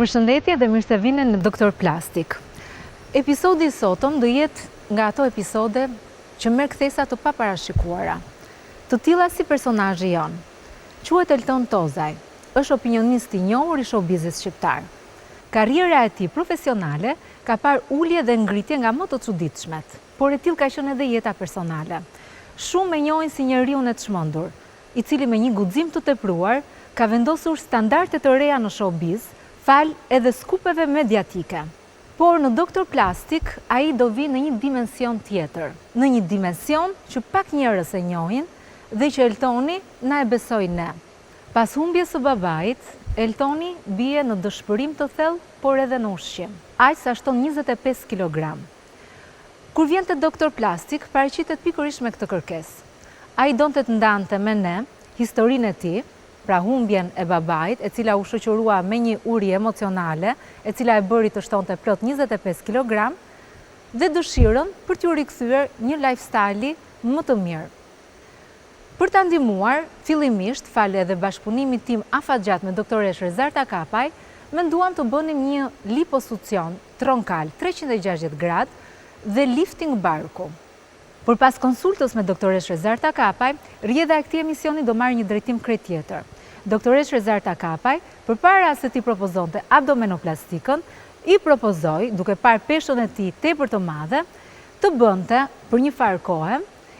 Përshëndetje dhe mirë se vini në Doktor Plastik. Episodi i sotëm do jetë nga ato episode që merr kthesa të paparashikuara. Të tilla si personazhi jon. Quhet Elton Tozaj, është opinionist i njohur i showbizit shqiptar. Karriera e tij profesionale ka parë ulje dhe ngritje nga më të çuditshmet, por e tillë ka qenë edhe jeta personale. Shumë e njohin si njeriu i çmendur, i cili me një guxim të tepruar ka vendosur standarde të reja në showbiz, fal edhe skupeve mediatike. Por në Doktor Plastik, ai do vi në një dimension tjetër, në një dimension që pak njerëz e njohin dhe që Eltoni na e besoi ne. Pas humbjes së babait, Eltoni bie në dëshpërim të thellë, por edhe në ushqim. Aq sa shton 25 kg. Kur vjen te Doktor Plastik, paraqitet pikërisht me këtë kërkesë. Ai donte të ndante me ne historinë e tij, pra humbjen e babait, e cila u shoqërua me një uri emocionale, e cila e bëri të shtonte plot 25 kg, dhe dëshirën për t'u rikthyer një lifestyle më të mirë. Për ta ndihmuar, fillimisht, fal edhe bashkëpunimit tim afatgjat me doktoresh Rezarta Kapaj, menduam të bënim një liposucion tronkal 360 gradë dhe lifting barku. Por pas konsultës me doktoresh Rezarta Kapaj, rrjedha e këtij emisioni do marrë një drejtim krejt tjetër. Doktoresh Rezarta Kapaj, përpara se t'i propozonte abdomenoplastikën, i propozoi, duke parë peshën e tij tepër të madhe, të bënte për një farë kohe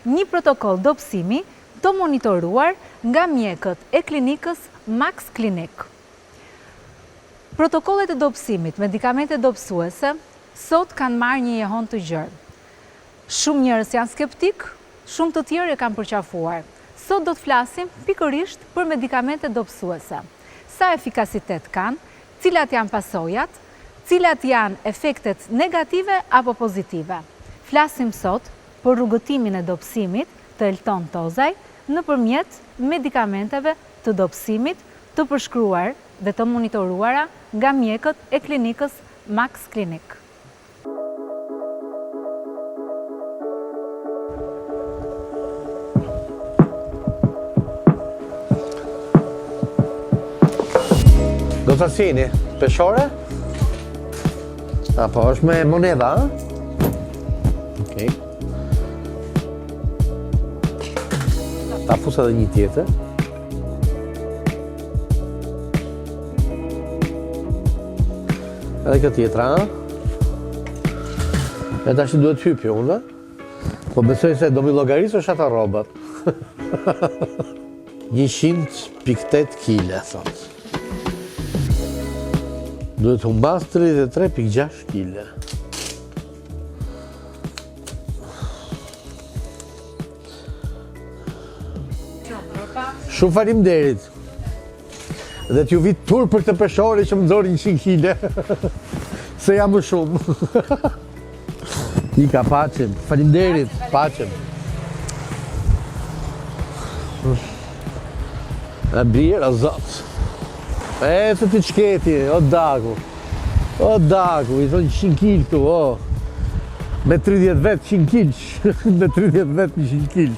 një protokoll dobësimi të monitoruar nga mjekët e klinikës Max Clinic. Protokollet e dobësimit, medikamente dobësuese, sot kanë marrë një jehon të gjerë. Shumë njerëz janë skeptik, shumë të tjerë e kanë përqafuar. Sot do të flasim pikërisht për medikamente dobësuese. Sa efikasitet kanë, cilat janë pasojat, cilat janë efektet negative apo pozitive. Flasim sot për rrugëtimin e dobësimit të Elton Tozaj nëpërmjet medikamenteve të dobësimit të përshkruar dhe të monitoruara nga mjekët e klinikës Max Clinic. Do të sjeni peshore? Apo është me moneda, a? Okej. Ta fus edhe një tjetër. Edhe këtë tjetra, a? E tash duhet hypje unë, po besoj se do mi llogarisësh ata rrobat. 100.8 kg, thotë. Duhet humbas 33.6 kg. Shumë faleminderit. Dhe t'ju vit tur për të peshore që më nxori 100 kg. Se jam më shumë. Ika, pacem. Faleminderit, pacem. E birë, o zot. E, të t'i qketi, o daku, i thonë 100 kg këtu, o. Me 30 vetë 100 kg, me 30 vetë 100 kg.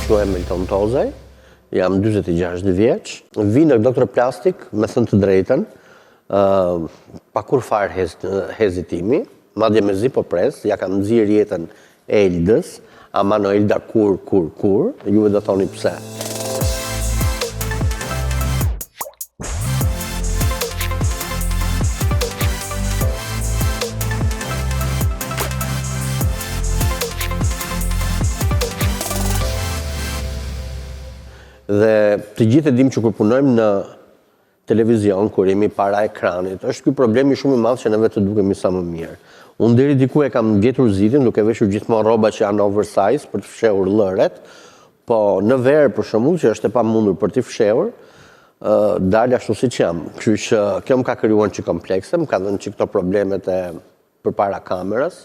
Quhem Elton Tozaj. Jam 46 vjeç, vi në Doktor Plastik, me thënë të drejtën, pa kur farë hezitimi, madje me zi po pres, ja kam nxirr jetën e Eldës, ama në Elda kur, juve do thoni pse. Dhe të gjithë e dim që kur punojmë në televizion, kur jemi para ekranit, është ky problemi shumë i madh që neve të dukemi sa më mirë. Unë deri diku e kam vjetur zitin, duke veshur gjithmonë rroba që janë oversize për të fshehur lloret, po në verë për shembull që është e pamundur për të fshehur, dal ashtu siç jam. Kështu që kjo më ka krijuar çik komplekse, më ka dhënë çik këto problemet e përpara kamerës.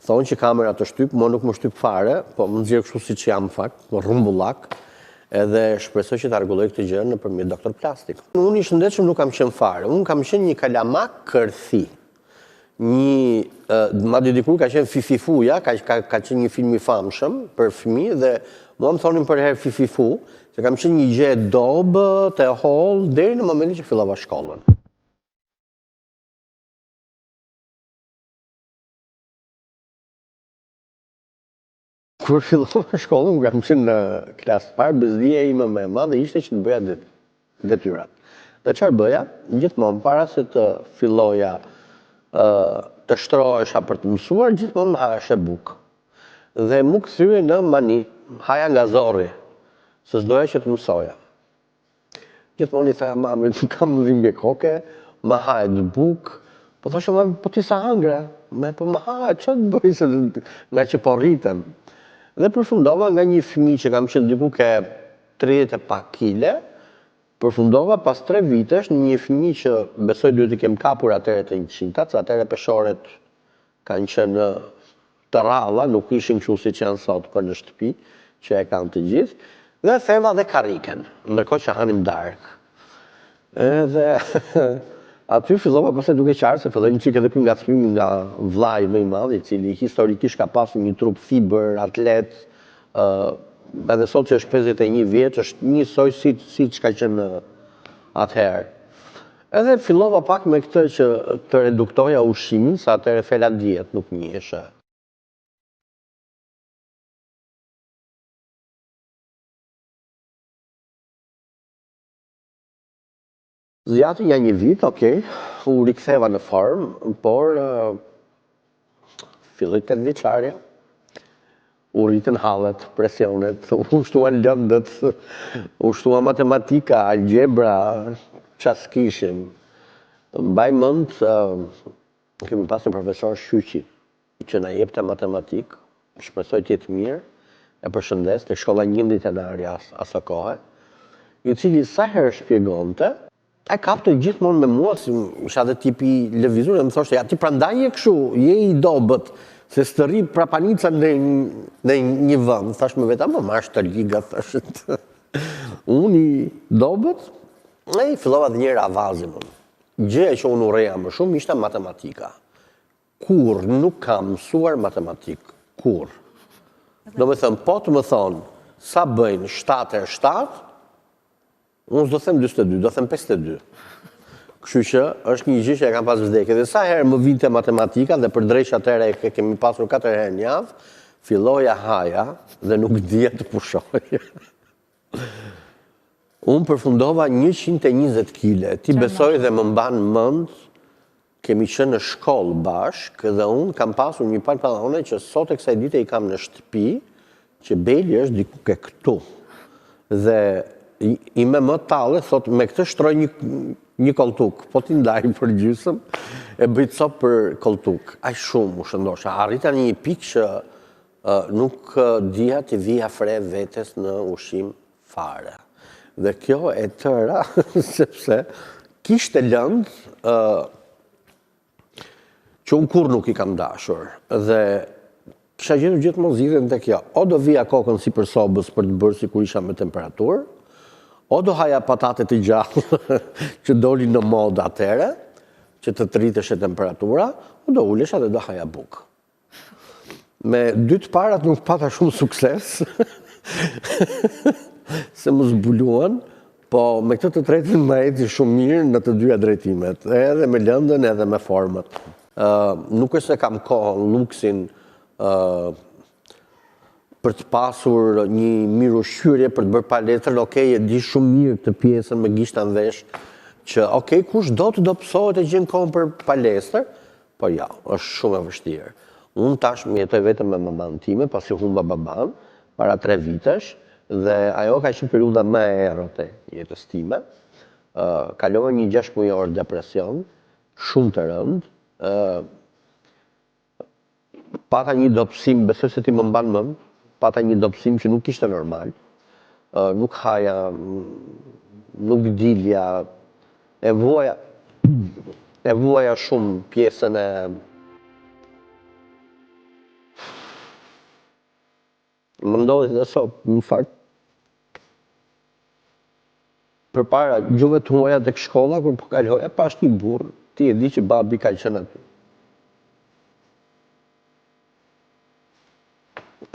Thonë që kamera të shtyp, mua nuk më shtyp fare, po më nxjerr kështu siç jam fakt, rrumbullak. edhe shpresoj që ta rregulloj këtë gjë nëpërmjet doktor plastik. Unë i shëndetshëm nuk kam qenë fare, unë kam qenë një kalamak kërthi. Madje dikur ka qenë Fififuja, ka qenë një film i famshëm për fëmijë dhe mua më thonin për herë Fififu, se kam qenë një gjë e dobët, e hollë deri në momentin që fillova shkollën. Kur fillova shkollën, kam qenë në klasë parë, bezdia ime më e madhe ishte që të bëja detyrat. Dhe çfarë bëja? Gjithmonë para se të filloja të shtrohesha për të mësuar, gjithmonë më hashe bukë. Dhe mu kthye në mani, haja nga zorri, se s'doja që të mësoja. Gjithmonë i thaja mamit, kam dhimbje koke, më hahet bukë, po thoshe mami, po ti sa hëngra, po më hahet, që të bëj se nga që po rritem. Dhe përfundova nga një fëmijë që kam qenë diku ke 30 e pak kile, përfundova pas 3 vitesh në një fëmijë që besoj duhet i kem kapur atëre të 100-tat, se atëre peshoret kanë qenë të ralla, nuk ishin kështu siç janë sot për në shtëpi, që e kanë të gjithë, dhe theva dhe karriken, ndërkohë që hanim darkë. Edhe aty fillova pastaj duke qarë se filloi një çik edhe ngacmimi nga vllai më i madh, i cili historikisht ka pasur një trup fiber, atlet, edhe sot që është 51 vjeç, është njësoj siç ka qenë atëherë. Edhe fillova pak me këtë që të reduktoja ushqimin, sa atëherë fela dietë nuk njiheshe. Zjati nga një vit, okej, u riktheva në formë, por filloi 8 vjeçarja. U rritën hallet, presionet, u shtuan lëndët, u shtua matematika, algebra, çfarë s'kishim. Mbaj mend, kemi pas një profesor Shqyqi, që na jepte matematik, shpresoj të jetë mirë, e përshëndes, te shkolla Njëndit Janari asë kohe, i cili sa herë shpjegonte, e kapte gjithmonë me mua, si isha dhe tipi lëvizur, dhe më thoshte, ja ti prandaj je kështu, je i dobët, se s'të rri prapanica në një vend. Thash me vetë, ma është të liga, thash. Unë i dobët, e i fillova dhe njëra avazim. Gjëja që unë urreja më shumë ishte matematika. Kur nuk kam mësuar matematik, kur. Do me thënë, po të më thonë, sa bëjnë 7 unë s'do them 22, do them 52. Kështu që është një gjë që e kam pas vdekje. Dhe sa herë më vinte matematika dhe për drejsh atëre kemi pasur 4 herë në javë, filloja haja dhe nuk dija të pushoja. Unë përfundova 120 kile. Ti besoj dhe më mban mend, kemi qenë në shkollë bashkë dhe unë kam pasur një pantalone që sot e kësaj dite i kam në shtëpi, që beli është diku ke këtu. Dhe i me më tale, thot me këtë shtroj një koltuk, po t'i ndaj për gjysëm, e bëjt cop për koltuk. Aj shumë u shëndosha. Arrita një pikë që nuk dija të vija fre vetes në ushqim fare. Dhe kjo e tëra, sepse kishte lëndë që unë kur nuk i kam dashur. Dhe kisha gjetur gjithmonë zgjidhjen te kjo. O do vija kokën sipër sobës për të bërë sikur isha me temperaturë, o do haja patate të gjallë që dolin në modë atëre, që të rriteshe temperatura, o do ulesha dhe do haja bukë. Me 2 të parat nuk pata shumë sukses, se më zbuluan, po me këtë të tretin më eci shumë mirë në të dyja drejtimet, edhe me lëndën edhe me formët. Nuk është se kam kohën, luksin, për të pasur një mirë ushqyrje, për të bërë palestrën, okej, e di shumë mirë këtë pjesën me gishta në vesh, që okej, kush do të dobësohet e gjenë kohën për palestër, po ja, është shumë e vështirë. Unë tash më jetoj vetëm me maman time, pasi humba baban, para 3 vitesh, dhe ajo ka qenë periudha më e errët e jetës time. Kalova një 6 mujor depresion, shumë të rëndë, pata një dobësim, besoj se ti më mban mend, pata një dobësim që nuk ishte normal, nuk haja, nuk dilja, e vuaja shumë pjesën e më ndodhi dhe sot, në fakt, përpara gjuhëve të huaja tek shkolla, kur po kaloja pas një burr, ti e di që babi ka qenë aty.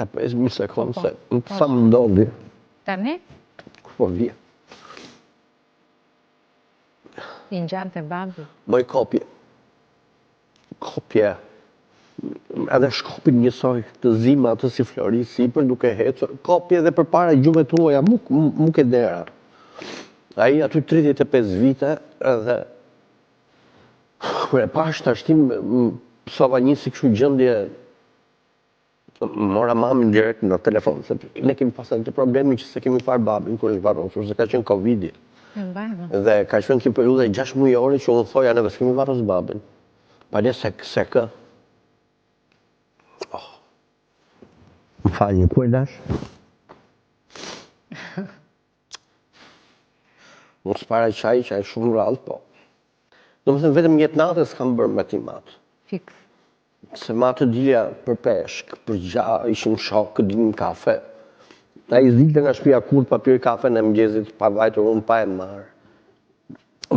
E 5.000 sekundë se sa më ndodhi. Tani? Kur po vje. I ngjan te babi. Moj kopje. Kopje. Edhe shkopin njësoj të zima atë si flori sipër duke hecur. Kopje edhe përpara gjuhëve të huaja mu ke dera. Ai aty 35 vite edhe kur e pash tash tim sova një si kështu gjendje. Mora mamin direkt në telefon, se ne kemi pasur të problemi që se kemi parë babin kur është varrosur, se ka qenë Covid-i. Dhe ka qenë një periudhë 6 mujore që unë thoja neve s'kemi varros babin. Pale se kë. Më falni, ku e lash? Mos para qaj shumë rallë, po. Do më thënë vetëm jetë natë s'kam bërë me ti matë. Fiks. Se matë dilja për peshk, për gjahë, ishim shokë, dinim kafe. A i zdilte nga shtëpia kur papir kafe në mëngjesit, pa vajtur unë pa e marë.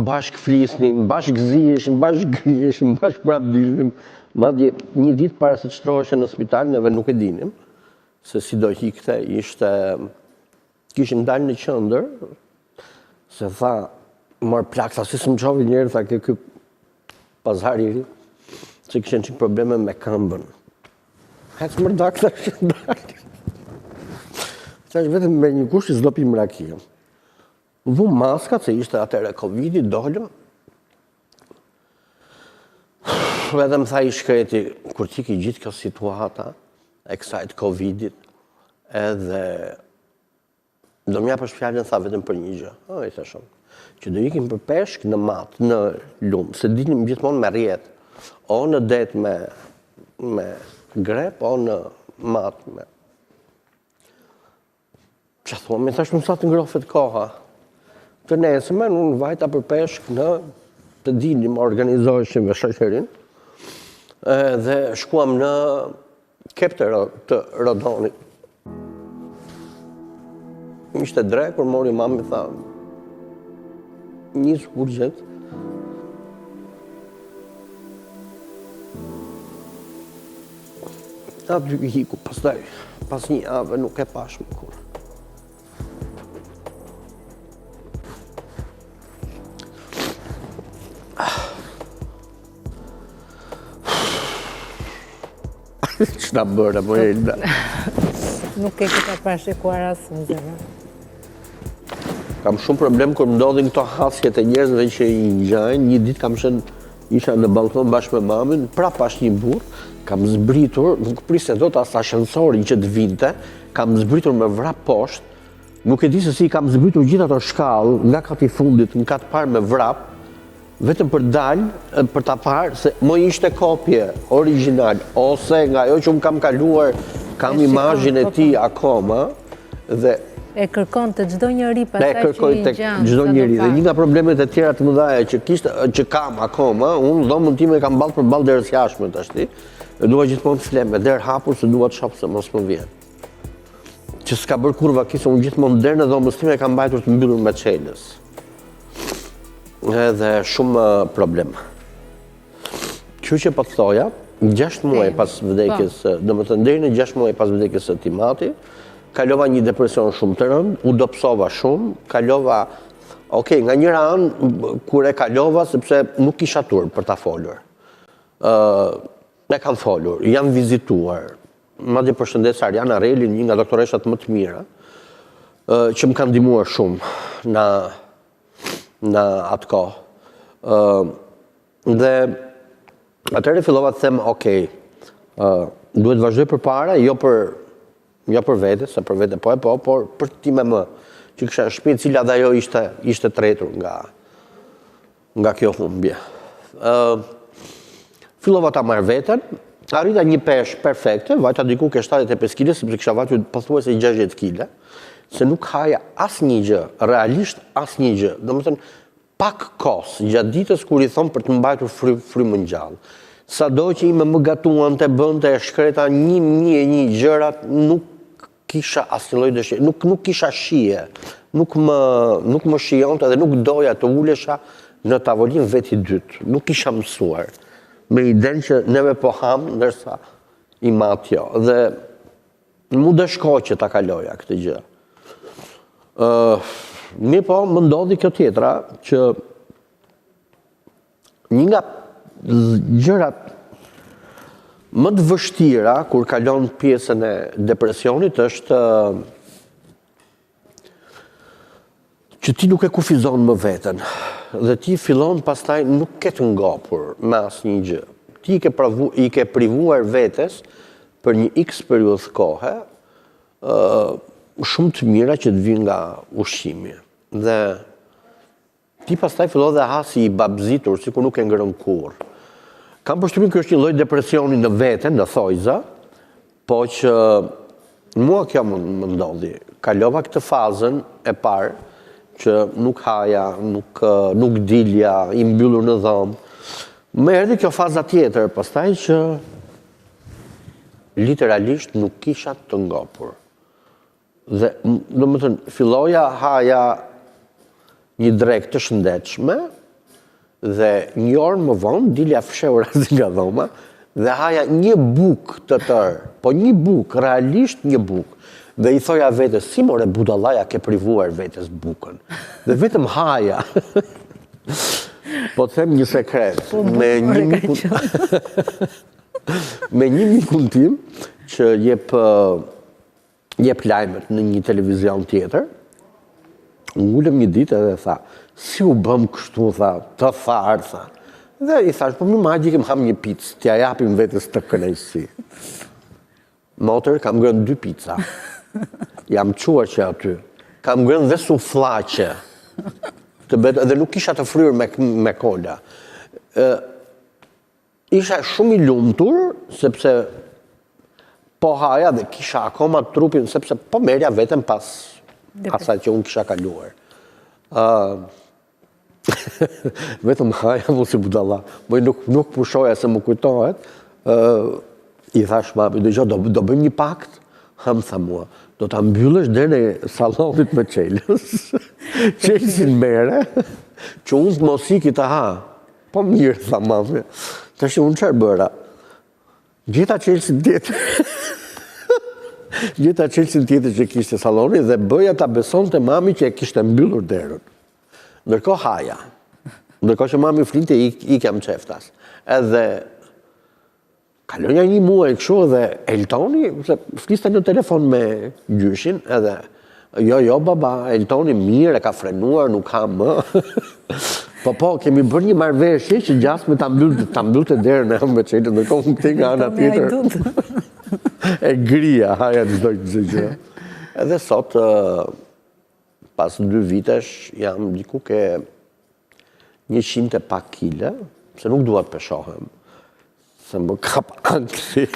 Bashk flisnim, bashk gëziheshim, bashk griheshim, bashk prap dilnim. Madje një ditë para se të shtroheshe në spital, neve nuk e dinim, se si do hikte, kishim dalë në qëndër, se tha, marë plak, tha, si së më qovi njerë, tha, kë pazar i ri. Se kishen që probleme me këmbën. Hecë më rdak, të është ndarë. Që është vetëm me një kush që s'do pim rakijën. Vu maskat, se ishte atëre Covid-i, dollëm. Edhe më tha i shkreti, kur ti ki gjithë kjo situata, e kësajt Covid-it, edhe do mja për shpjallën tha vetëm për një gjë. I thashon, që do ikim për peshk në matë, në lumë, se dinim gjithmonë me rjetë. O në det me grep, o në matë me... Që thua, me thash më sa të ngrofet koha. Të nesëme, unë vajta për peshk në të dinim, organizoheshim me shoqërin, dhe shkuam në kep të Rodonit. Ishte dre, kur mori mami, tha, njës urgjet, aty i hiku, pas një ave nuk e pash më kur. Që na bërë, më Elda? Nuk e këta parashikuar asë në zërë. Kam shumë problem kur më ndodhin këto hasjet e njerëzve që i ngjajnë. Një ditë kam qenë, isha në balkon bashkë me mamin, prap pash një burr, kam zbritur, nuk priste dot as ascensori që të vinte, kam zbritur me vrap poshtë, nuk e di se si kam zbritur gjithë ato shkallë, nga kati fundit, në katë parë me vrap, vetëm për dalë, për ta parë, se më ishte kopje original, ose nga ajo që më kam kaluar, kam imazhin e tij akoma, dhe e kërkon të çdo njeri pastaj që i ngjan. Çdo njeri. Dhe një nga problemet e tjera të mëdha që kam akoma, unë dhomën time kam ballë për ballë derës jashtme tashti. Dua gjithmonë të flem me derë hapur se dua të shoh se mos më vjen. Që s'ka bërë kurva kisë, unë gjithmonë derën e dhomës time kam mbajtur të mbyllur me çelës. Edhe shumë problem. Kështu që po të thoja, 6 muaj pas vdekjes, domethënë deri në 6 muaj pas vdekjes së Timati, kalova një depresion shumë të rëndë, u dobësova shumë, kalova, nga njëra anë, kur e kalova, sepse nuk kisha turp për ta folur. Ne kam folur, jam vizituar, madje përshëndes Ariana Relin, një nga doktoreshat më të mira, që më kanë ndihmuar shumë në atë kohë. Dhe atëherë fillova të them, duhet vazhdoj përpara, jo për vete, se për vete por për ti me më, që kësha në shtëpi, cila dhe ajo ishte tretur nga kjo humbje. Fillova ta marrë veten, arrita një peshë perfekte, vajta diku ke 75 kg, sepse kisha vajtur pothuajse 60 kg, se nuk haja asnjë gjë, realisht asnjë gjë. Domethënë pak kos gjatë ditës kur i thon për të mbajtur frymën gjallë. Sado që ime më gatuan të bënte e shkreta 1001 gjërat, nuk kisha asnjë lloj dëshire, nuk kisha shije nuk më shijonte dhe nuk doja të ulesha në tavolinë veti dytë. Nuk isha mësuar. Me idenë që neve po ham, ndërsa i matë jo. Dhe mu dëshkoj që ta kaloja këtë gjë. Mi po, më ndodhi kjo tjetra, që një nga gjërat më të vështira, kur kalon pjesën e depresionit, është që ti nuk e kufizon më veten, dhe ti fillon pastaj nuk ke të ngopur me asnjë gjë. Ti i ke privuar vetes për një X periudhë kohe, shumë të mira që të vinë nga ushqimi. Dhe ti pastaj fillon dhe hasi i babzitur, sikur nuk e ngrën kurrë. Kam përshtypjen që është një lloj depresioni në veten, në thojza, po që mua kjo më ndodhi. Kalova këtë fazën e parë, që nuk haja, nuk dilja, i mbyllur në dhomë. Më erdhi kjo faza tjetër, pastaj që literalisht nuk kisha të ngopur. Dhe, domethënë, filloja haja një drekë të shëndetshme, dhe një orë më vonë dilja fshehur nga dhoma, dhe haja një bukë të tërë, po një bukë, realisht një bukë. Dhe i thoja vetes, si more budallaja ke privuar vetes bukën. Dhe vetëm haja. Po të them një sekret. Me një mikun tim, që jep lajmet në një televizion tjetër, ulëm një ditë edhe tha, si u bëm kështu, tha, të tharë, tha. Dhe i thash, po më magji kem ham një picë, t'ja japim vetes të kënaqësi. Motër, kam ngrënë 2 pica. Jam quar që aty. Kam ngrënë dhe suflaqe. Dhe nuk isha të fryrë me kola. Isha shumë i lumtur, sepse po haja dhe kisha akoma trupin, sepse po merja vetëm pas asaj që unë kisha kaluar. Vetëm haja mu si budalla. Mëj nuk pushoja se më kujtohet. I thash mami, do bëjmë një pakt? Ham tha mua, do ta mbyllësh deri në sallonit me Çelës. Çelësin mere, që unë mos iki ta ha. Po mirë, tha mami. Tash unë çfarë bëra? Gjeta Çelësin tjetër. Gjeta Çelësin tjetër që kishte salloni dhe bëja ta besonte mami që e kishte mbyllur derën. Ndërkohë haja. Ndërkohë që mami flinte, ikam qeftas. Edhe kalonja një muaj kështu dhe Eltoni, fliste në telefon me gjyshin, edhe jo baba, Eltoni mirë, e ka frenuar, nuk ka më. Po, kemi bërë një marrëveshje që gjasme ta mbyllte derën e me Çelën, ndërkohë unë këtej nga ana tjetër. E grija, haja çdo gjë. Edhe sot, pas 2 vitesh, jam diku ke 100 e pak kile, se nuk dua të peshohem. Se më kap ankthi.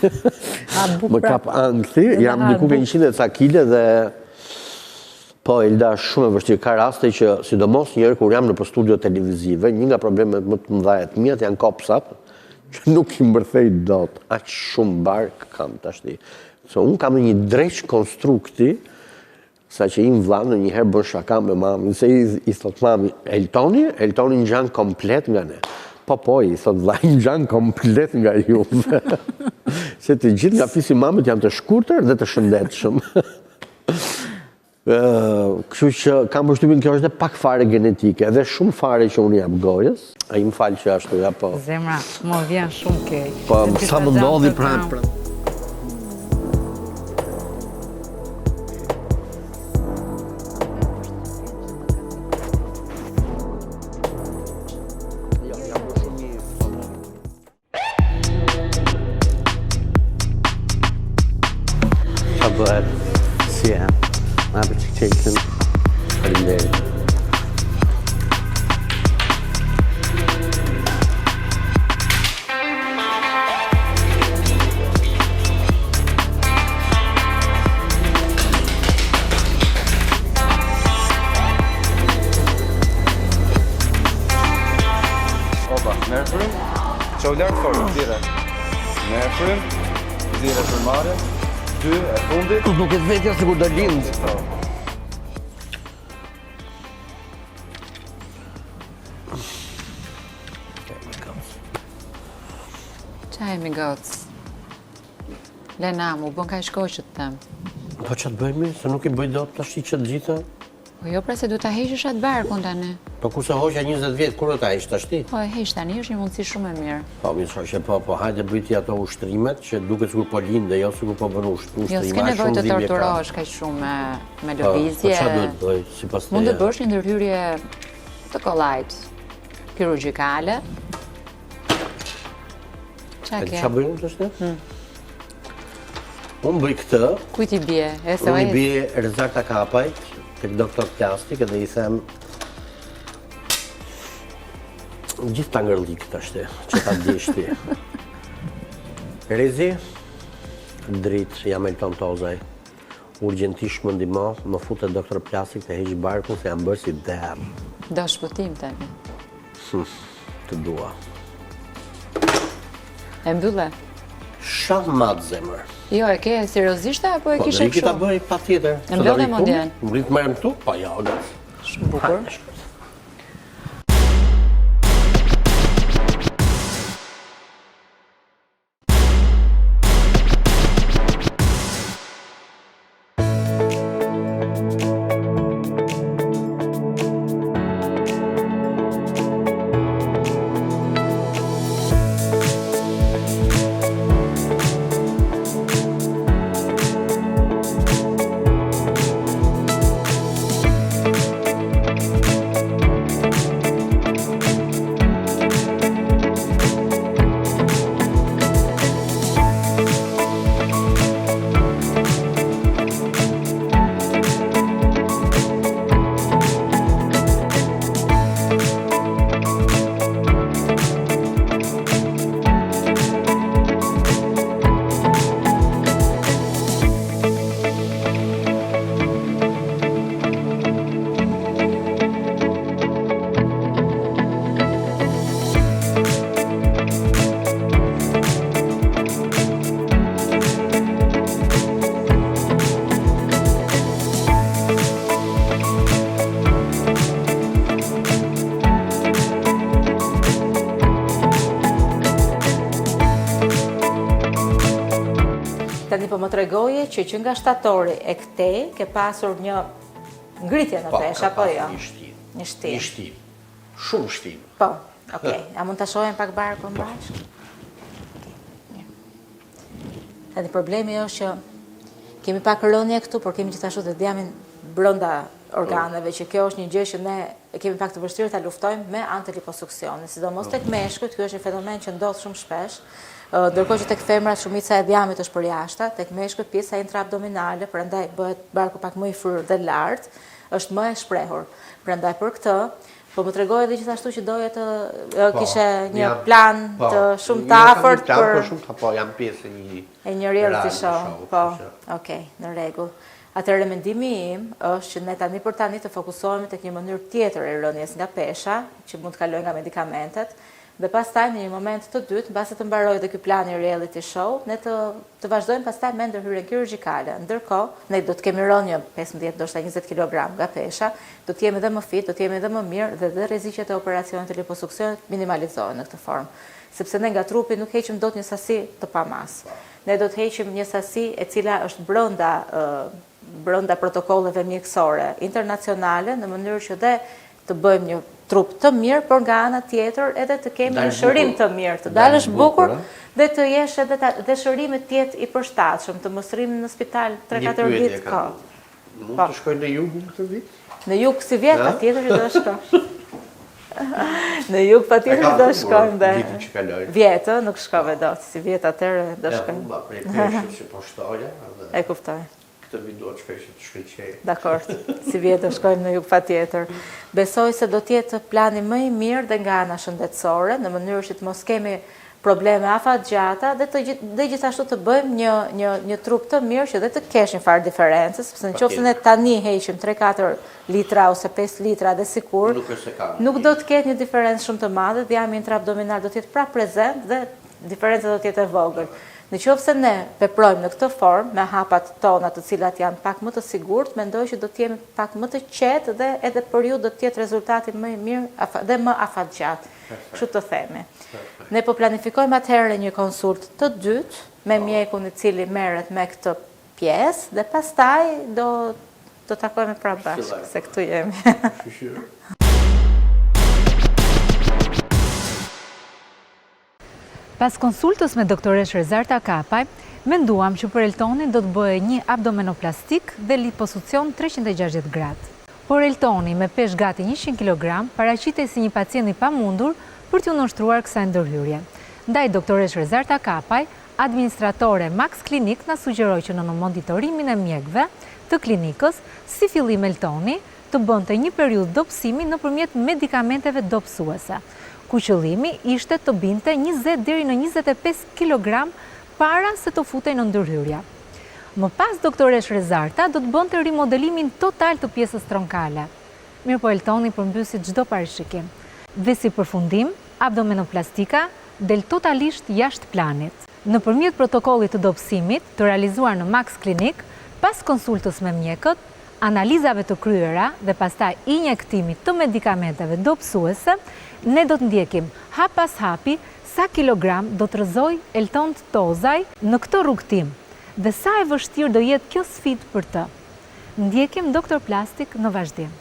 Më kap ankthi, jam diku ke 100 e ca kile dhe po, Elda, shumë e vështirë. Ka raste që, sidomos njerë kur jam në për studio televizive, një nga problemet më të mëdha të mia janë kopsat, që nuk i mbërthej dot. Aq shumë bark kam tashti. So, unë kam një dreq konstrukti, sa që im vlla në njëherë bën shaka me mamin, se i thot mami, Eltoni ngjan komplet nga ne. Po, i thot vlla, ngjan komplet nga ju. Se të gjithë nga fisi mamit janë të shkurtër dhe të shëndetshëm. Kështu që kam përshtypjen kjo është pak fare genetike dhe shumë fare që unë jam gojës. Ai më fal që ashtu ja po. Zemra, më vjen shumë keq. Po, sa më ndodhi pranë. Si e, ma për që qekin, faleminderit. Opa, merfrym, qo lartë forë, zire. Merfrym, zire për mare. 2 e fundit. Nuk e të vetja se kur do lindë. hemi gocë. Lena, mu bën ka shkoj që të tem. Po që të bëjmë, se nuk I bëj dot tash që të gjitha? Po jo, pra se du ta heqësh atë barkun tani. Po ku se hoqja 20 vjet, kur do ta heq tash ti? Po e heq tani, është një mundësi shumë e mirë. Po mi shoqe, po hajde bëjti ato ushtrimet që duket sikur po lindë, jo sikur po bën ushtrime. Jo, s'ke nevojë të torturohesh kaq shumë me lëvizje. Po çfarë duhet bëj sipas teje? Mund të bësh një ndërhyrje të kollajt kirurgjikale. Çfarë bëjmë tash? Unë bëj këtë. Kujt I bie? Unë I bie Rezarta Kapajt, tek doktor plastik, edhe I them gjithë ta ngërlik tash ti, që ta djesh ti. Rezi, dritë, jam Elton Tozaj. Urgjentisht më ndihmo, më fut te doktor plastik të heq barkun se jam bërë si derë. Do shpëtim tani. Të dua. E mbylle? Shumë madh zemër. Jo, e ke seriozisht apo e kishe kështu? Po, do ta bëj patjetër. E mbyllë mendjen. Mbrit merrem këtu? Po ja, Shumë bukur. Tani po më tregoje që nga shtatori e këtej ke pasur një ngritje në pesh, apo jo? Një shtim. Një shtim. Shumë shtim. Po, okej. A mund ta shohim pak barkun bashkë? Tani problemi është që kemi pak rënje këtu, por kemi gjithashtu të djamin brenda organeve, që kjo është një gjë që ne kemi pak të vështirë ta luftojmë me anë të liposuksionit, sidomos tek meshkujt, ky është një fenomen që ndodh shumë shpesh. Ndërkohë që tek femrat shumica e djamit është përjashta, tek meshkujt pjesa intraabdominale, prandaj bëhet barku pak më I fryrë dhe lart, është më e shprehur. Prandaj për këtë, po më tregoi edhe gjithashtu që doje të kishe një plan të shumë të afërt për po jam pjesë e një reality show. Po, okej, në rregull. Atëherë mendimi im është që ne tani për tani të fokusohemi tek një mënyrë tjetër e rënies nga pesha, që mund të kalojë nga medikamentet. Dhe pastaj në një moment të dytë, mbasi të mbarojë dhe ky plan I reality show, ne të vazhdojmë pastaj me ndërhyrjen kirurgjikale. Ndërkohë, ne do të kemi rënë 15 ndoshta 20 kg nga pesha, do të jemi edhe më fit, do të jemi edhe më mirë dhe rreziqet e operacionit të liposuksionit minimalizohen në këtë formë. Sepse ne nga trupi nuk heqim dot një sasi të pamas. Ne do të heqim një sasi e cila është brenda protokolleve mjekësore internacionale në mënyrë që dhe të bëjmë një trup të mirë, por nga ana tjetër edhe të kemi një shërim të mirë, të dalësh bukur dhe të jesh edhe dhe shërimi të jetë I përshtatshëm, të mos rrim në spital 3-4 ditë kohë. Mund të shkoj në jug këtë vit? Në jug si vjet, patjetër që do shkosh. Në jug patjetër që do shkojmë dhe vitin që kaloi. Vjetë, nuk shkove dot, si vjet atëherë do shkojmë. Ja, prej peshës që po shtoja. E kuptoj. Këtë vit do të shkoj që të shkëlqej. Dakor, si vjetë do shkojmë në jug patjetër. Besoj se do të jetë plani më I mirë dhe nga ana shëndetësore, në mënyrë që të mos kemi probleme afatgjata dhe gjithashtu të bëjmë një trup të mirë që dhe të kesh një farë diferencë, sepse nëse ne tani heqim 3-4 litra ose 5 litra dhe sikur, nuk do të ketë një diferencë shumë të madhe, djami intraabdominal do të jetë prapë prezent dhe diferenca do të jetë e vogël. Në qoftë se ne veprojmë në këtë formë, me hapat tona të cilat janë pak më të sigurt, mendoj që do të jemi pak më të qetë dhe edhe për ju do të jetë rezultati më i mirë dhe më afatgjatë. Kështu të themi. Ne po planifikojmë atëherë një konsult të dytë me mjekun i cili merret me këtë pjesë dhe pastaj do takojmë pra bashkë, se këtu jemi. Pas konsultës me doktoresh Rezarta Kapaj, menduam që për Eltonin do të bëhe një abdomenoplastik dhe liposucion 360 gradë. Por Eltoni me pesh gati 100 kg paraqitej si një pacient i pamundur për t'ju nështruar kësaj ndërhyrje. Ndaj doktoresh Rezarta Kapaj, administratore Max Klinik na sugjeroi që në monitorimin e mjekëve të klinikës, si fillim Eltoni, të bënte një periudhë dobësimi nëpërmjet medikamenteve dobësuese, ku qëllimi ishte të binte 20 deri në 25 kg para se të futej në ndërhyrje. Më pas doktoresh Rezarta do të bënte rimodelimin total të pjesës tronkale. Mirë po Eltoni përmbysi çdo parashikim. Dhe si përfundim, abdomenoplastika del totalisht jashtë planit. Nëpërmjet protokollit të dobësimit të realizuar në Max Klinik, pas konsultës me mjekët, analizave të kryera dhe pastaj injektimit të medikamenteve dobësuese, ne do të ndjekim hap pas hapi sa kilogram do të rrëzoj Elton Tozaj në këtë rrugtim dhe sa e vështirë do jetë kjo sfidë për të. Ndjekim Doktor Plastik në vazhdim.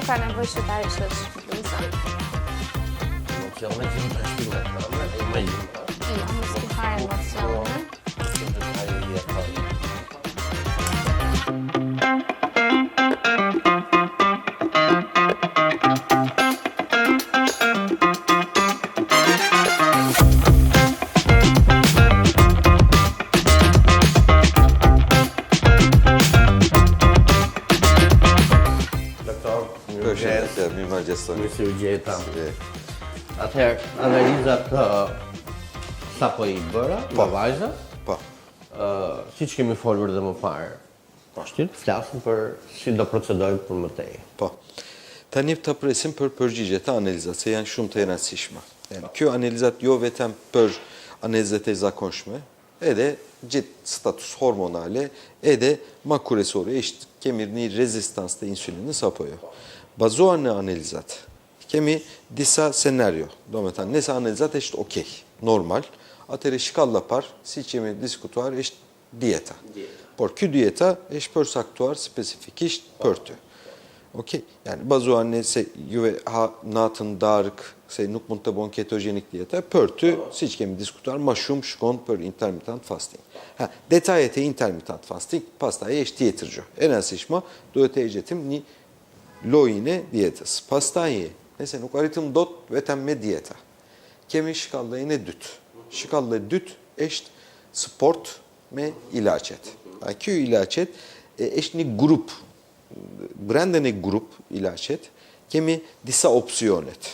Ka nevojë që ta rishësh bluzën. Emocione që më të shpime të në, e me ju. Jo, mos ki fare emocione. Mirë si u gjeta. Atëherë, analizat sa po i bëra, me vajza, si që kemi folur dhe më parë, flasim për si do procedojmë për mëtej. Po, tani të presim për përgjigjet të analizat, se janë shumë të rëndësishme. Kjo analizat jo vetëm për analizat e zakonshme, edhe gjithë status hormonale, edhe ma kuresore, ishtë kemi një rezistans të insulinës apo jo. Bazuar në analizat, kemi disa scenario, do me thënë, nëse analizat është okej, normal, atëre shkalla parë, si që kemi diskutuar, është dieta. Por kjo dieta është përsaktuar spesifikisht për ty. Okej, yani bazuar nëse juve ha natën darkë, se nuk mund të bon ketogenik dieta, për ty, si që kemi diskutuar, ma shumë shkon për intermittent fasting. Detajet e intermittent fasting, pasta e është tjetër gjë. E rëndësishme, duhet e gjetim një lojën e dietës. Pastaj, nëse nuk arritëm dot vetëm me dieta, kemi shkallën e dytë. Shkallën e dytë është sport me ilaqet. Kjo ilaqet është një grup, brenda një grup ilaqet, kemi disa opsionet.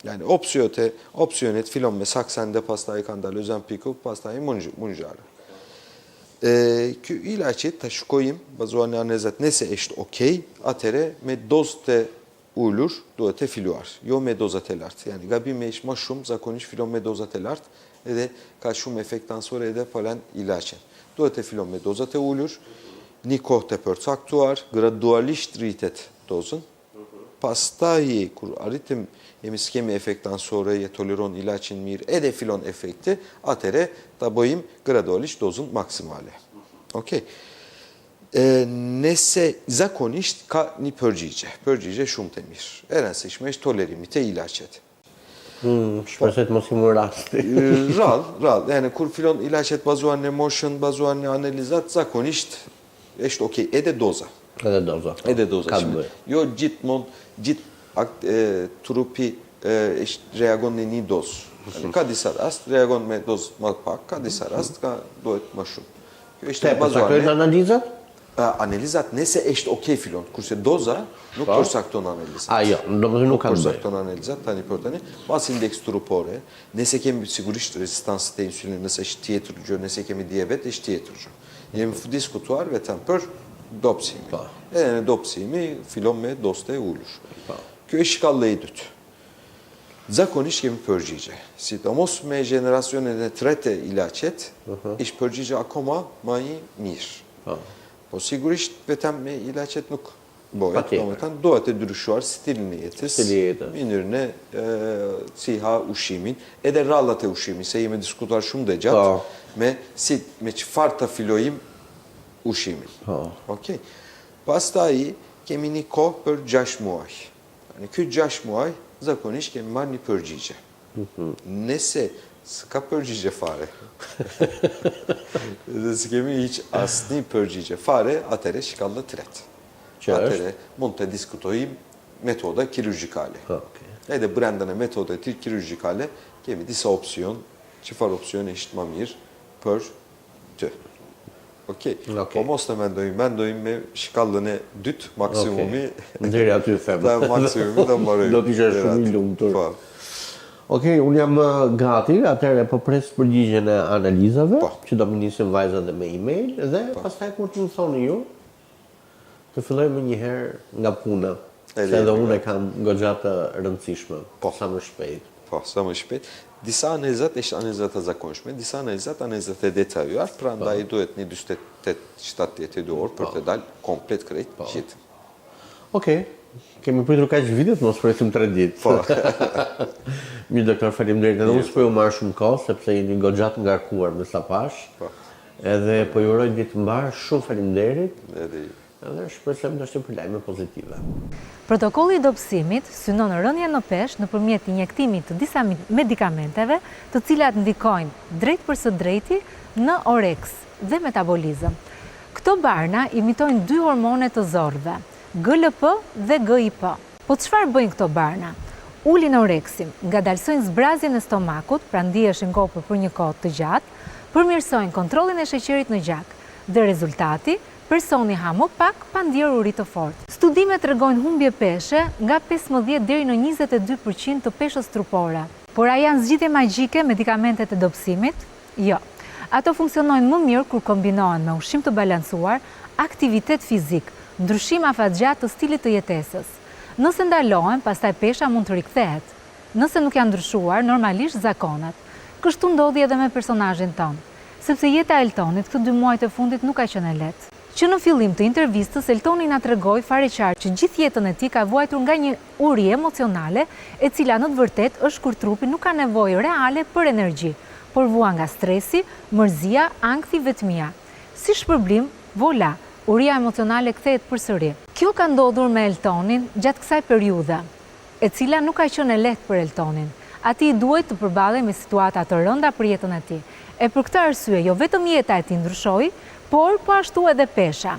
Yani opsionet fillon me Saxenda, pastaj kanë dalë Ozempiku, pastaj Mounjaro. Kjo ilaqet të shkojim, bazuar në analizat, nëse është okej, atëre me dozë të ullur duhet të filuar, jo me dozat e lartë. Yani gabimi është më shumë, zakonisht filon me dozat e lartë, edhe ka shumë efekt ansore edhe palan ilaqen. Duhet të filon me dozat e ullur, një kohë të përcaktuar, gradualisht rritet dozën, pastaj, kur arritim jemi s'kemi efekt ansore, je toleron ilaqin mirë, edhe filon efekte, atëre ta bëjim gradualisht dozën maksimale. Okej. Nëse zakonisht ka një përgjigje shumë të mirë. E rëndësishme është tolerimi të ilaqet. Shpreset mos i më rasti. Rrallë. Kur filon ilaqet bazuar në motion, bazuar në analizat, zakonisht është okay, edhe doza. Edhe doza. Edhe doza. Ka Shumë, bëj. jo gjithë trupi reagon në një dozë. Ka disa rast reagon me dozë më pak, ka disa rast ka duhet më shumë. Kjo është e bazuar Përcaktojnë analizat? Analizat nëse është okay filon, kurse doza nuk përcakton analizat. Jo, domethënë nuk ka bëj. Përcakton analizat tani për tani, pas indeks trupore, nëse kemi sigurisht rezistancë të insulinit, nëse është tjetër gjë, nëse kemi diabet, është tjetër gjë. Jemi diskutuar vetëm për dopsimi. Edhe në dopsimi filon me dozë të ulur. Kjo është shkalla e dytë. Zakonisht kemi përgjigje. Sidomos me generacionin e tretë ilaçet, është përgjigje akoma më i mirë. Po sigurisht vetëm me ilaçet nuk bëhet, domethënë duhet të ndryshuar stilin e jetës, mënyrën e si ha ushimin, edhe rallat e ushimit, se jemi diskutuar shumë dhe gjatë me çfarë të fillojmë ushimin. Okej. Pastaj kemi një kohë për 6 muaj. Në ky 6 muaj zakonisht kemi marrë një përgjigje. Nëse s'ka përgjigje fare, dhe s'kemi hiç asnjë përgjigje fare, atëherë shkalla e tretë. Atëherë mund të diskutojmë metoda kirurgjikale. Edhe brenda në metodat kirurgjikale kemi disa opsione, çfarë opsioni është më mirë për të. Okej. Po mos të mendojmë me shkallën e dytë maksimumi. Deri aty them. Maksimumi do marrë. Do të isha shumë i lumtur. Okej, unë jam gati, atëherë po pres përgjigjen e analizave, që do më nisim vajzat dhe me email, dhe pastaj kur të më thoni ju, të fillojmë një herë nga puna, se edhe unë e kam goxha të rëndësishme, sa më shpejt. Po, sa më shpejt. Disa analizat është analizat të zakonshme, disa analizat e detajuar, pra ndaj duhet një 27-32 orë për të dalë komplet krejt gjithë. Okej, kemi pritur kaq vitet, mos presim 3 ditë. Po. Mirë doktor, faleminderit. Edhe unë s'po ju marr shumë kohë, sepse jeni goxha të ngarkuar me sa pash. Edhe po ju uroj ditë mbar, shumë faleminderit. Edhe shpresojmë të shkojmë për lajme pozitive. Protokolli i dobësimit synon rënien në peshë nëpërmjet injektimit të disa medikamenteve, të cilat ndikojnë drejt për së drejti në oreks dhe metabolizëm. Këto barna imitojnë 2 hormone të zorrëve, GLP dhe GIP. Po çfarë bëjnë këto barna? Ulin oreksin, ngadalsojnë zbrazjen e stomakut, pra ndiheshin ngopur për një kohë të gjatë, përmirësojnë kontrollin e sheqerit në gjak, dhe rezultati personi ha më pak pa ndjerë uri të fortë. Studimet tregojnë humbje peshe nga 15 deri në 22% të peshës trupore. Por a janë zgjidhje magjike medikamentet e dobësimit? Jo. Ato funksionojnë më mirë kur kombinohen me ushqim të balancuar, aktivitet fizik, ndryshim afatgjat të stilit të jetesës. Nëse ndalohen, pastaj pesha mund të rikthehet. Nëse nuk janë ndryshuar, normalisht zakonet. Kështu ndodhi edhe me personazhin ton, sepse jeta e Eltonit këtë 2 muajt e fundit nuk ka qenë lehtë. Që në fillim të intervistës, Eltoni na tregoi fare-qartë që gjithë jetën e tij ka vuajtur nga një uri emocionale, e cila në të vërtetë është kur trupi nuk ka nevojë reale për energji, por vuan nga stresi, mërzia, ankthi, vetmia. Si shpërblim, vola, uria emocionale kthehet përsëri. Kjo ka ndodhur me Eltonin gjatë kësaj periudhe, e cila nuk ka qenë e lehtë për Eltonin. Ati duhet të përballej me situata të rënda për jetën e tij. E për këtë arsye, jo vetëm jeta e tij ndryshoi, por po ashtu edhe pesha.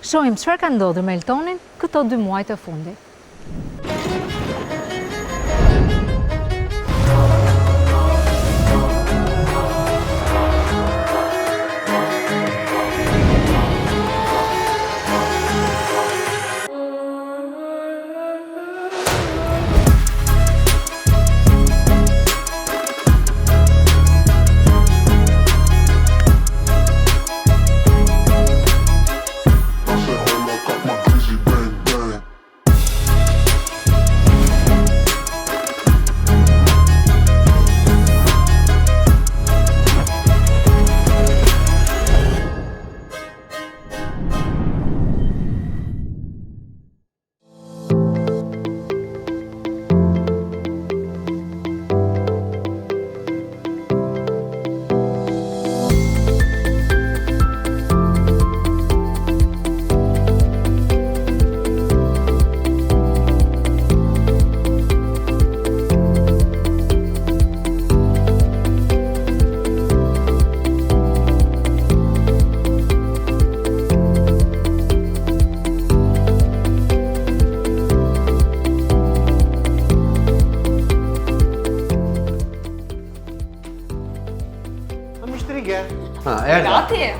Shohim çfarë ka ndodhur me Eltonin këto 2 muajt e fundit.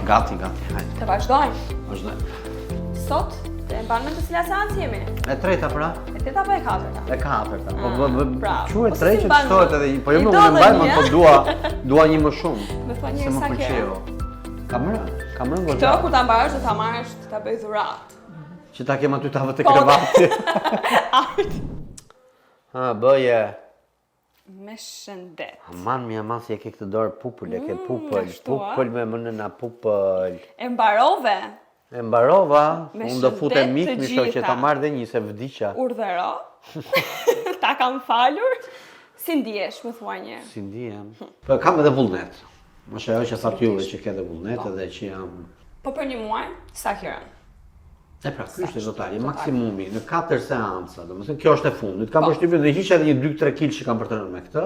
Gati, hajde. Të vazhdojmë. Vazhdojmë. Sot, të e mbanë me të cilat seancë jemi? E treta pra? E teta apo e katërta? E katërta. bravo. Quhet Po si tretë që mban shtohet me? edhe po jo I më do unë mbaj, dhe më po dua një më shumë. Me thua Se njëri më sa ke. pëlqeu. Kam rënë Këto goxha. kur ta mbash, do ta marrësh, ta bëj dhuratë. Që ta kem aty tavë të Po. krevati. Ha, bëje. Me shëndet. Aman mi aman si e ke këtë dorë pupull, e ke pupull, ashtu, a? pupull me më nëna pupull. E mbarove, E mbarova, Me unë do futem shëndet mik, të më shoh që gjitha. ta marrë dhe një se vdiqa. urdhëro. Ta kam falur. Si ndihesh, më thua një. Si ndihem? Po kam edhe vullnet. Më shë ajo që thatë juve që ke edhe vullnet edhe që jam... Po për një muaj, sa ke rënë? E pra, ky është totali, maksimumi, në 4 seanca, domethënë kjo është e fundit. Kam përshtypjen dhe hiq edhe një 2-3 kg që kam për të rënë me këtë.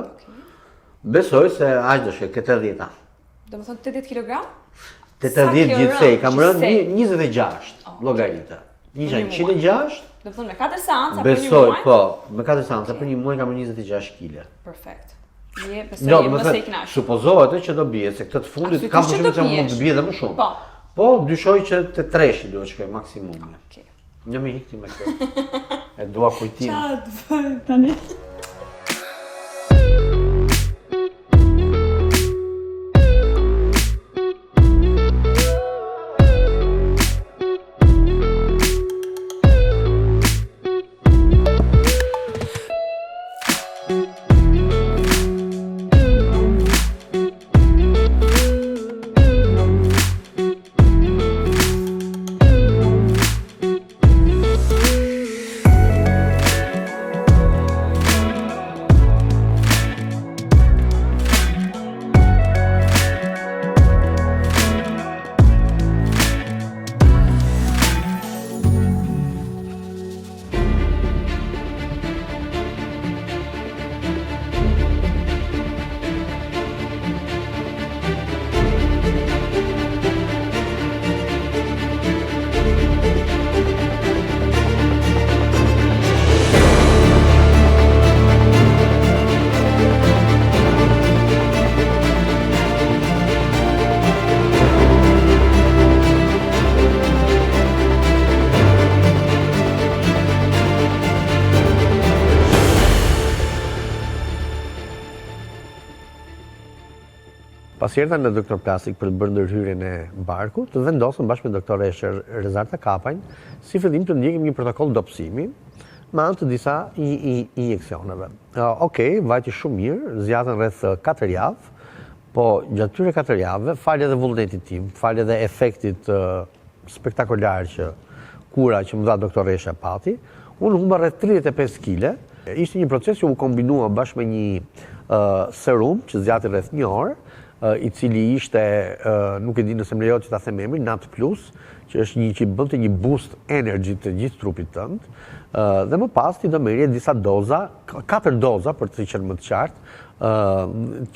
Besoj se aq do shkoj këtë 10-a. Do më thonë 80 kg? 80 gjithsej, kam rënë 26 llogaritë. Isha 106, Do më thonë me 4 seanca për një besoj, muaj? po, me 4 seanca për një muaj kam rënë 26 kg. Perfekt. Je, besoj, Jo, je më mëse i thënë, knaqur. supozohet që do bie, se këtë të fundit Absolutisht kam që përshtypjen do se mund biesh. të bie edhe më shumë. Po. Po, dyshoj që te 3-shi duhet shkoj maksimumi. Okej. Një më hikti me këtë. E dua kujtim. Çfarë të bëj tani? Pas erdha në doktor plastik për të bërë ndërhyrjen e barkut, të vendosëm bashkë me doktore Rezarta Kapajn si fillim të ndjekim një protokoll dobësimi me anë të disa injeksioneve. Okej, vajti shumë mirë, zjatën rreth 4 javë, po gjatë tyre 4 javëve, falë edhe vullnetit tim, falë edhe efektit spektakolar që kura që më dha doktoresha pati, unë humba rreth 35 kg. Ishte një proces që u kombinua bashkë me një serum që zjati rreth 1 orë, i cili ishte, nuk e di nëse më lejohet që ta them emrin, Nat Plus, që është një që bënte një boost energy të gjithë trupit tënd, dhe më pas ti do merrje disa doza, 4 doza për të qenë më të qartë,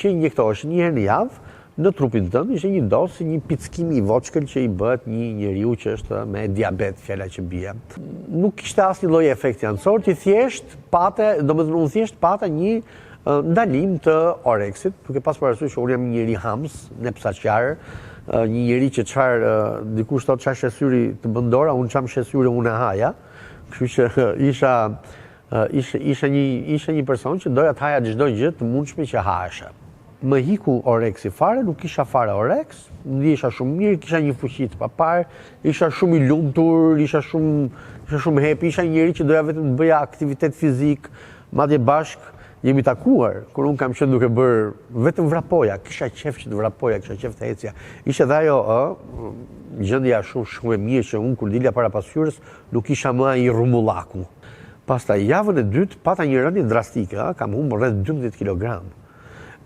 që injektoheshin një herë në javë në trupin tënd, ishte një dozë si një pickim i voçkël që i bëhet një njeriu që është me diabet, fjala që bie. Nuk kishte asnjë lloj efekti anësor, ti thjesht pate, domethënë unë thjesht pata një ndalim të oreksit, duke pas parasysh që unë jam një njeri hams, ne psaqar, një njeri që çfarë dikush thotë çfarë shesyri të bën dora, unë çam shesyri unë e haja. Kështu që isha një person që doja të haja çdo gjë të mundshme që hahesha. Më hiku oreksi fare, nuk kisha fare oreks, ndihesha shumë mirë, kisha një fuqi të papar, isha shumë i lumtur, isha shumë happy, isha një njeri që doja vetëm të bëja aktivitet fizik, madje bashk jemi takuar, kur unë kam qenë duke bërë vetëm vrapoja, kisha qef që të vrapoja, kisha qef të hecja. Ishte dhe ajo gjendja shumë e mirë që unë kur dilja para pasqyrës nuk isha më ai rrumullaku. Pastaj javën e dytë pata një rënje drastike, kam humbur rreth 12 kg.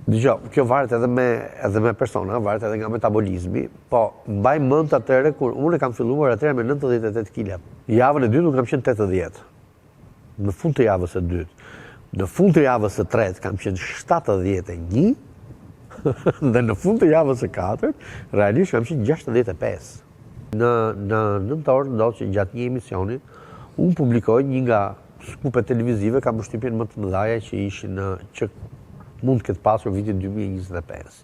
Dgjoj, kjo varet edhe me persona, varet edhe nga metabolizmi, po mbaj mend atëherë kur unë kam filluar atëherë me 98 kg. Javën e dytë unë kam qenë 80. Në fund të javës së dytë. Në fund të javës së tretë kam qenë 71 dhe në fund të javës së katërt realisht kam qenë 65. Në nëntor ndodh që gjatë një emisioni unë publikoj një nga skupet televizive kam përshtypjen më të mëdha që ishin që mund të ketë pasur vitin 2025.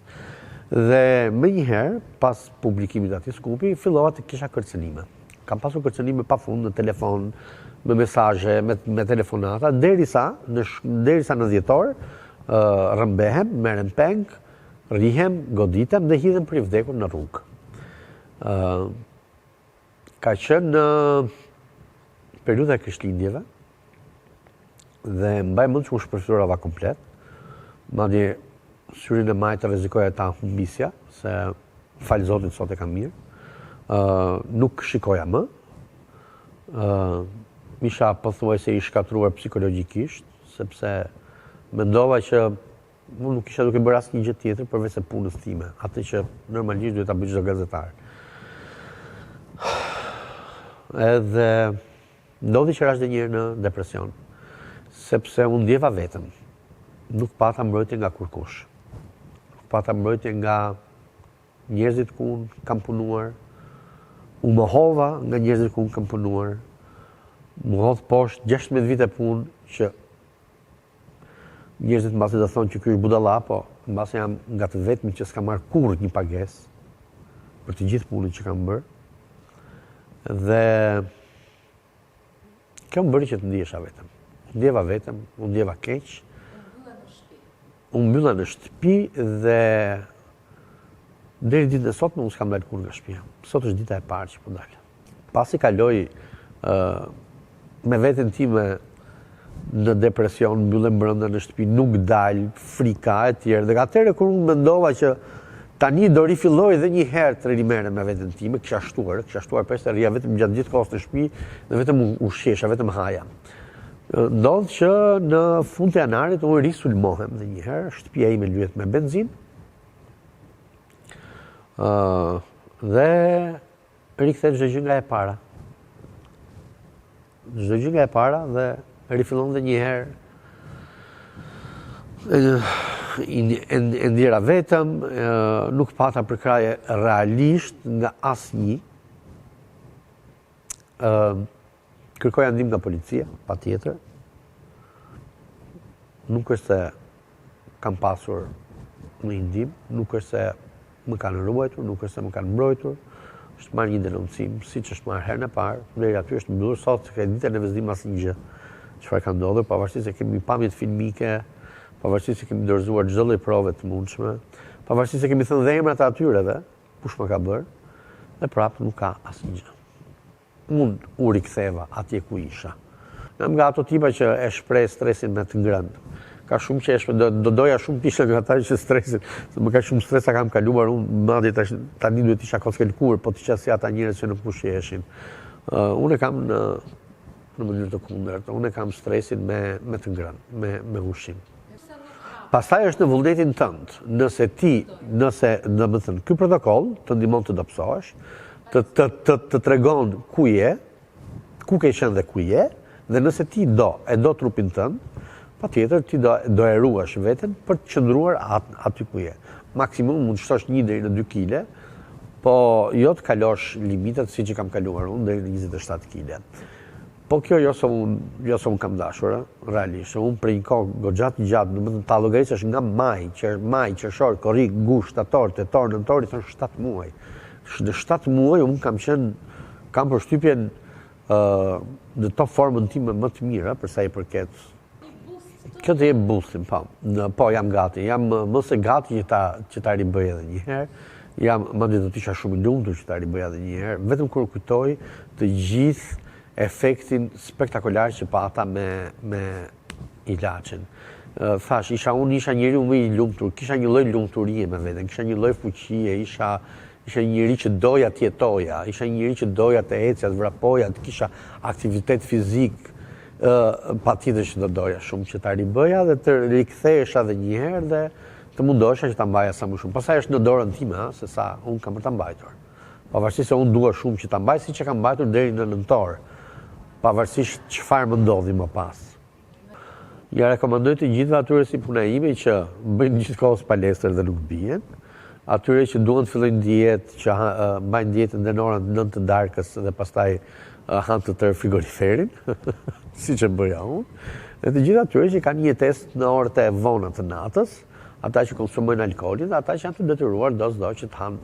Dhe më njëherë, pas publikimit atij skupi, fillova të kisha kërcënime. Kam pasur kërcënime pafund në telefon, me mesazhe, me telefonata, derisa në dhjetor rrëmbehem, merrem peng, rihem, goditem dhe hidhem për i vdekur në rrugë. Ka qenë në periudha e Krishtlindjeve dhe mbaj mend që u shpërfyrova komplet. Madje syrin e majtë rrezikoja ta humbisja, se falë Zotit sot e kam mirë. Nuk shikoja më. Isha pothuajse i shkatruar psikologjikisht, sepse mendova që unë nuk isha duke bërë asnjë gjë tjetër përveç se punës time, atë që normalisht duhet ta bëj çdo gazetar. Edhe ndodhi që rash dhe njërë në depresion, sepse unë ndjeva vetëm. Nuk pata mbrojtje nga kurkush. Nuk pata mbrojtje nga njerëzit ku unë kam punuar. U mohova nga njerëzit ku unë kam punuar. Më hodh poshtë 16 vite punë që njerëzit mbasi do thonë që ky është budalla, po mbasi jam nga të vetmi që s'kam marrë kurrë një pagesë për të gjithë punën që kam bërë. Dhe kjo më bëri që të ndihesha vetëm. Ndjeva vetëm, unë ndjeva keq. Unë mbylla në shtëpi dhe deri ditën e sotme unë s'kam dalë kurrë nga shtëpia. Sot është dita e parë që po dal. Pasi kaloj me veten time në depresion, mbyllem brenda në shtëpi, nuk dal, frika e tjerë. Dhe atëherë kur unë mendova që tani do rifilloj edhe një herë të rimerem me veten time, kisha shtuar peshë, rria vetëm gjatë gjithë kohës në shtëpi dhe vetëm ushqesha, vetëm haja. Ndodh që në fund të janarit unë risulmohem dhe një herë, shtëpia ime lyhet me benzinë. Dhe rikthehet çdo gjë nga e para. Çdo gjë nga e para dhe rifillon dhe një herë. E ndjera vetëm, nuk pata përkraje realisht nga asnjë. Kërkoja ndihmë nga policia, patjetër. Nuk është se kam pasur një ndihmë, nuk është se më kanë ruajtur, nuk është se më kanë mbrojtur. Është marrë një denoncim, siç është marrë herën e parë, deri aty është mbyllur sot, që ditën e vezdim asnjë gjë. Çfarë ka ndodhur, pavarësisht se kemi pamjet filmike, pavarësisht se kemi dorëzuar çdo lloj prove të mundshme, pavarësisht se kemi thënë dhe emrat e atyreve, kush më ka bërë, dhe prapë nuk ka asnjë gjë. Unë u riktheva atje ku isha. Jam nga ato tipa që e shpreh stresin me të ngrënë. Ka shumë që do doja shumë të isha nga ata që stresin, se më ka shumë stresa kam kaluar unë, madje tani duhet isha kockelkur, po të qasja ata njerëz që nuk pushiheshin. Unë kam në mënyrë të kundërt, unë kam stresin me të ngrënë, me ushqim. Pastaj është në vullnetin tënd, nëse domethënë ky protokoll të ndihmon të dobësohesh, të tregon ku je, ku ke qenë dhe ku je, dhe nëse ti do trupin tënd, patjetër ti do e ruash veten për të qëndruar aty ku je. Maksimum mund të shtosh 1 deri në 2 kg, po jo të kalosh limitet siç e kam kaluar unë deri në 27 kg. Po kjo jo se unë kam dashur, realisht. Unë për një kohë gjatë, domethënë ta llogarisësh nga maj, qershor, korrik, gusht, shtator, tetor, nëntor, i thon 7 muaj. Në 7 muaj unë kam përshtypjen në top formën time më të mirë, për sa i përket. Kjo të jep boostin, po jam gati. Jam mëse gati që ta ribëj edhe një herë. Madje do të isha shumë i lumtur që ta ribëj edhe një herë, vetëm kur kujtoj të gjithë efektin spektakolar që pata me ilaçin. Thash, unë isha njeriu më i lumtur, kisha një lloj lumturie me veten, kisha një lloj fuqie, isha një njeri që doja të jetoja, isha një njeri që doja të ecja, të vrapoja, të kisha aktivitet fizik, patjetër që do doja shumë që ta ribëja dhe të rikthehesha edhe një herë dhe të mundohesha që ta mbaja sa më shumë. Pastaj është në dorën time, se sa unë kam për ta mbajtur. Pavarësisht se unë dua shumë që ta mbaj siç e kam mbajtur deri në nëntor. Pavarësisht çfarë më ndodhi më pas. Ja rekomandoj të gjithëve atyre si puna ime që bëjnë gjithkohës palestër dhe nuk bien, atyre që duan të fillojnë dietë, që mbajnë dietën deri në orën 9 të darkës dhe pastaj hanë të tërë frigoriferin, siç e bëja unë, dhe të gjithë atyre që kanë një test në orët e vona të natës, ata që konsumojnë alkoolin dhe ata që janë të detyruar do që të hanë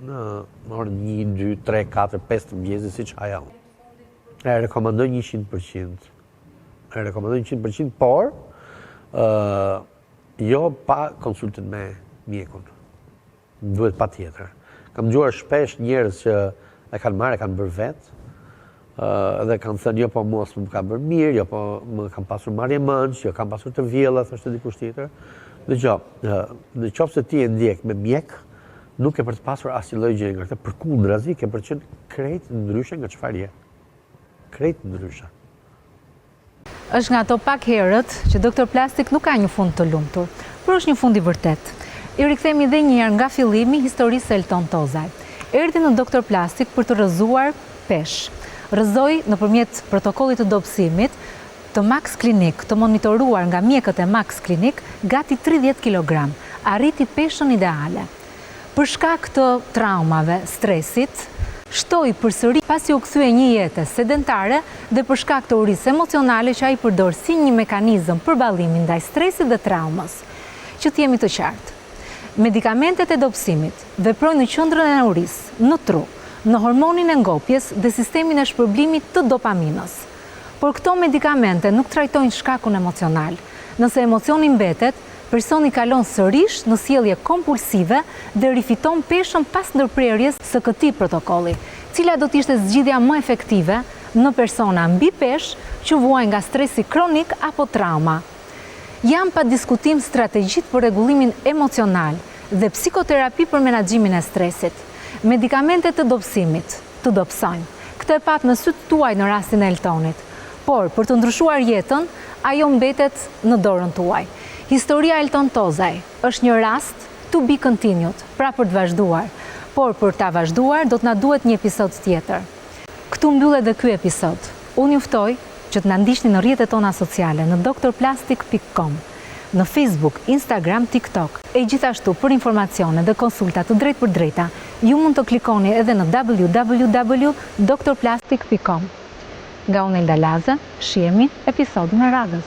në orën 1, 2, 3, 4, 5 të mëngjesit siç ha janë. E rekomandoj 100%. E rekomandoj 100%, por jo pa konsultin me mjekun. Duhet patjetër. Kam dëgjuar shpesh njerëz që e kanë bërë vetë, dhe kanë thënë jo po mos më ka bërë mirë, jo po më kam pasur marrje mendsh, jo kam pasur të vjella, thoshte dikush tjetër. Në qoftë se ti e ndjek me mjek, nuk e për të pasur asnjë lloj gjë nga këtë, përkundrazi ke për të qenë krejt ndryshe nga çfarë je. Krejt ndryshe. Është nga ato pak herët që Doktor Plastik nuk ka një fund të lumtur, por është një fund i vërtet. I rikthemi edhe një herë nga fillimi historisë së Elton Tozaj. Erdhi në Doktor Plastik për të rrëzuar peshë. Rrëzoi nëpërmjet protokollit të dobësimit të Max Clinic, të monitoruar nga mjekët e Max Clinic, gati 30 kg, arriti peshën ideale. Për shkak të traumave, stresit, shtoi përsëri pasi u kthye një jetë sedentare dhe për shkak të urisë emocionale që ai përdor si një mekanizëm përballimi ndaj stresit dhe traumës. Që të jemi të qartë, medikamentet e dobësimit veprojnë në qendrën e urisë, në tru, në hormonin e ngopjes dhe sistemin e shpërblimit të dopaminës. Por këto medikamente nuk trajtojnë shkakun emocional. Nëse emocioni mbetet, personi kalon sërish në sjellje kompulsive dhe rifiton peshën pas ndërprerjes së këtij protokolli, cila do të ishte zgjidhja më efektive në persona mbi peshë që vuajnë nga stresi kronik apo trauma. Janë pa diskutim strategjitë për rregullimin emocional dhe psikoterapi për menaxhimin e stresit. Medikamentet të dobësimit të dobësojnë. Këtë e pat në sytë tuaj në rastin e Eltonit. Por, për të ndryshuar jetën, ajo mbetet në dorën tuaj. Historia e Elton Tozaj është një rast to be continued, pra për të vazhduar. Por, për ta vazhduar, do të na duhet një episod tjetër. Këtu mbyllet edhe ky episod. Unë ju ftoj që të na ndiqni në rrjetet tona sociale në drplastic.com, në Facebook, Instagram, TikTok, e gjithashtu për informacione dhe konsulta të drejt për drejta, ju mund të klikoni edhe në www.drplastic.com. Nga unë Elda Laza, shihemi episodin e radhës.